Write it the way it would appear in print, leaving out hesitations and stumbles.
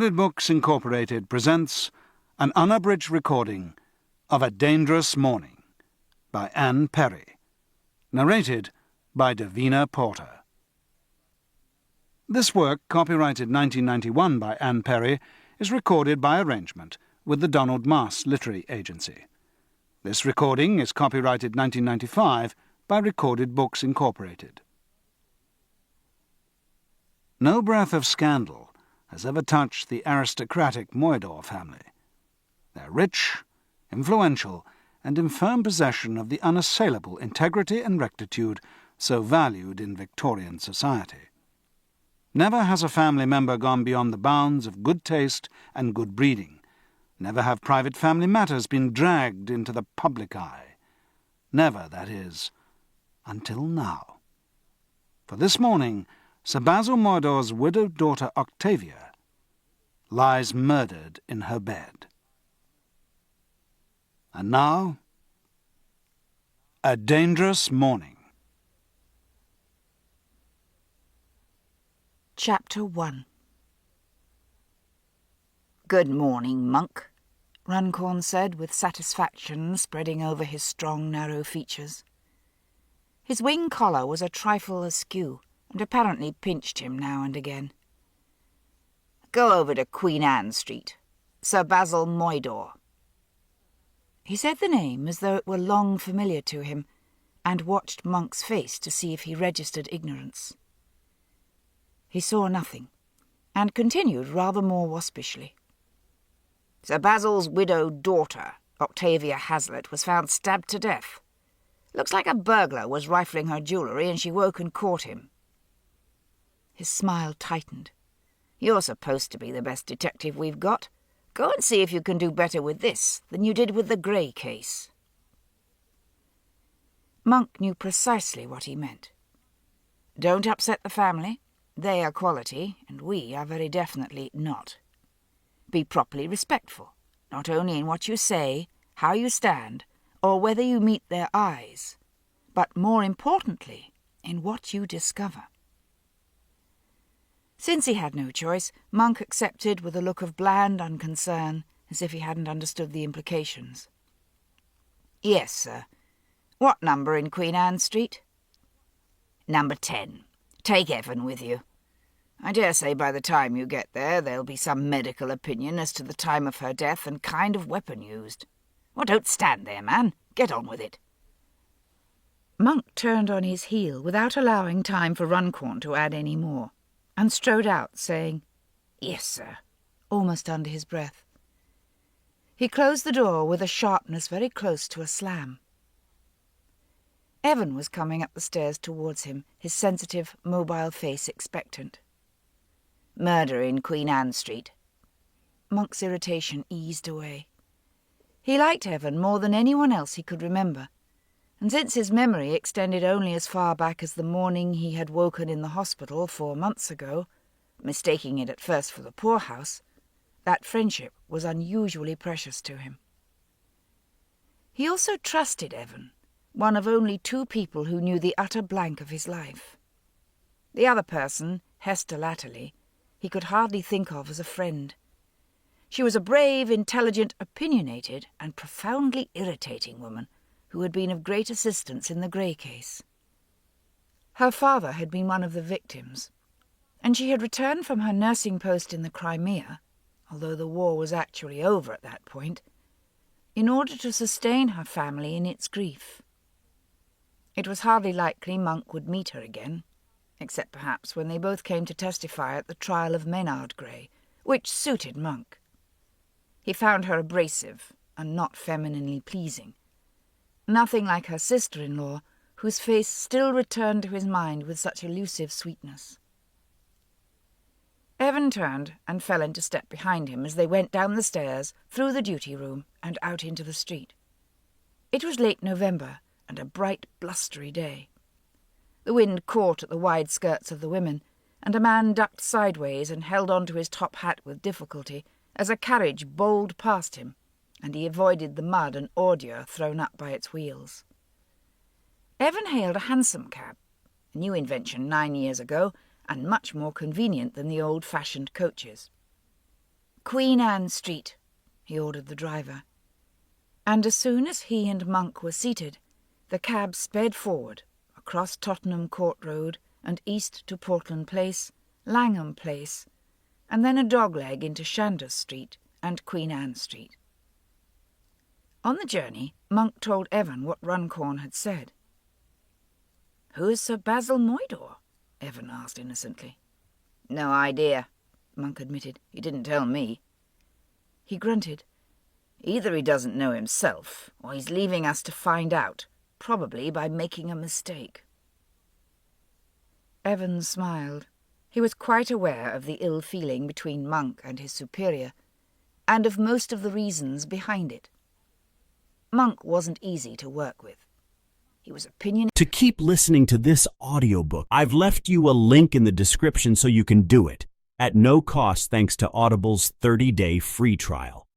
Audiobooks Incorporated presents an unabridged recording of A Dangerous Mourning by Anne Perry, narrated by Davina Porter. This work, copyrighted 1991 by Anne Perry, is recorded by arrangement with the Donald Maas Literary Agency. This recording is copyrighted 1995 by Recorded Books Incorporated. No breath of scandal has ever touched the aristocratic Moidor family. They're rich, influential, and in firm possession of the unassailable integrity and rectitude so valued in Victorian society. Never has a family member gone beyond the bounds of good taste and good breeding. Never have private family matters been dragged into the public eye. Never, that is, until now. For this morning, Sir Basil Moidor's widowed daughter Octavia lies murdered in her bed. And now, A Dangerous Mourning. Chapter 1. "Good morning, Monk," Runcorn said with satisfaction spreading over his strong, narrow features. His wing collar was a trifle askew, and apparently pinched him now and again. "Go over to Queen Anne Street. Sir Basil Moidor." He said the name as though it were long familiar to him, and watched Monk's face to see if he registered ignorance. He saw nothing, and continued rather more waspishly. "Sir Basil's widowed daughter, Octavia Hazlitt, was found stabbed to death. Looks like a burglar was rifling her jewellery and she woke and caught him." His smile tightened. "You're supposed to be the best detective we've got. Go and see if you can do better with this than you did with the Grey case." Monk knew precisely what he meant. Don't upset the family. They are quality, and we are very definitely not. Be properly respectful, not only in what you say, how you stand, or whether you meet their eyes, but more importantly, in what you discover. Since he had no choice, Monk accepted with a look of bland unconcern, as if he hadn't understood the implications. "Yes, sir. What number in Queen Anne Street?" "Number 10. Take Evan with you. I dare say by the time you get there there'll be some medical opinion as to the time of her death and kind of weapon used. Well, don't stand there, man. Get on with it." Monk turned on his heel without allowing time for Runcorn to add any more, and strode out, saying, "Yes, sir," almost under his breath. He closed the door with a sharpness very close to a slam. Evan was coming up the stairs towards him, his sensitive, mobile face expectant. "Murder in Queen Anne Street." Monk's irritation eased away. He liked Evan more than anyone else he could remember, and since his memory extended only as far back as the morning he had woken in the hospital 4 months ago, mistaking it at first for the poorhouse, that friendship was unusually precious to him. He also trusted Evan, one of only 2 people who knew the utter blank of his life. The other person, Hester Latterly, he could hardly think of as a friend. She was a brave, intelligent, opinionated, and profoundly irritating woman who had been of great assistance in the Grey case. Her father had been one of the victims, and she had returned from her nursing post in the Crimea, although the war was actually over at that point, in order to sustain her family in its grief. It was hardly likely Monk would meet her again, except perhaps when they both came to testify at the trial of Maynard Grey, which suited Monk. He found her abrasive and not femininely pleasing, nothing like her sister-in-law, whose face still returned to his mind with such elusive sweetness. Evan turned and fell into step behind him as they went down the stairs, through the duty room, and out into the street. It was late November, and a bright, blustery day. The wind caught at the wide skirts of the women, and a man ducked sideways and held on to his top hat with difficulty as a carriage bowled past him, and he avoided the mud and ordure thrown up by its wheels. Evan hailed a hansom cab, a new invention 9 years ago, and much more convenient than the old-fashioned coaches. Queen Anne Street, he ordered the driver. And as soon as he and Monk were seated, the cab sped forward, across Tottenham Court Road and east to Portland Place, Langham Place, and then a dogleg into Chandos Street and Queen Anne Street. On the journey, Monk told Evan what Runcorn had said. "Who is Sir Basil Moidor?" Evan asked innocently. "No idea," Monk admitted. "He didn't tell me." He grunted. "Either he doesn't know himself, or he's leaving us to find out, probably by making a mistake." Evan smiled. He was quite aware of the ill feeling between Monk and his superior, and of most of the reasons behind it. Monk wasn't easy to work with. He was opinionated. To keep listening to this audiobook, I've left you a link in the description so you can do it, at no cost thanks to Audible's 30-day free trial.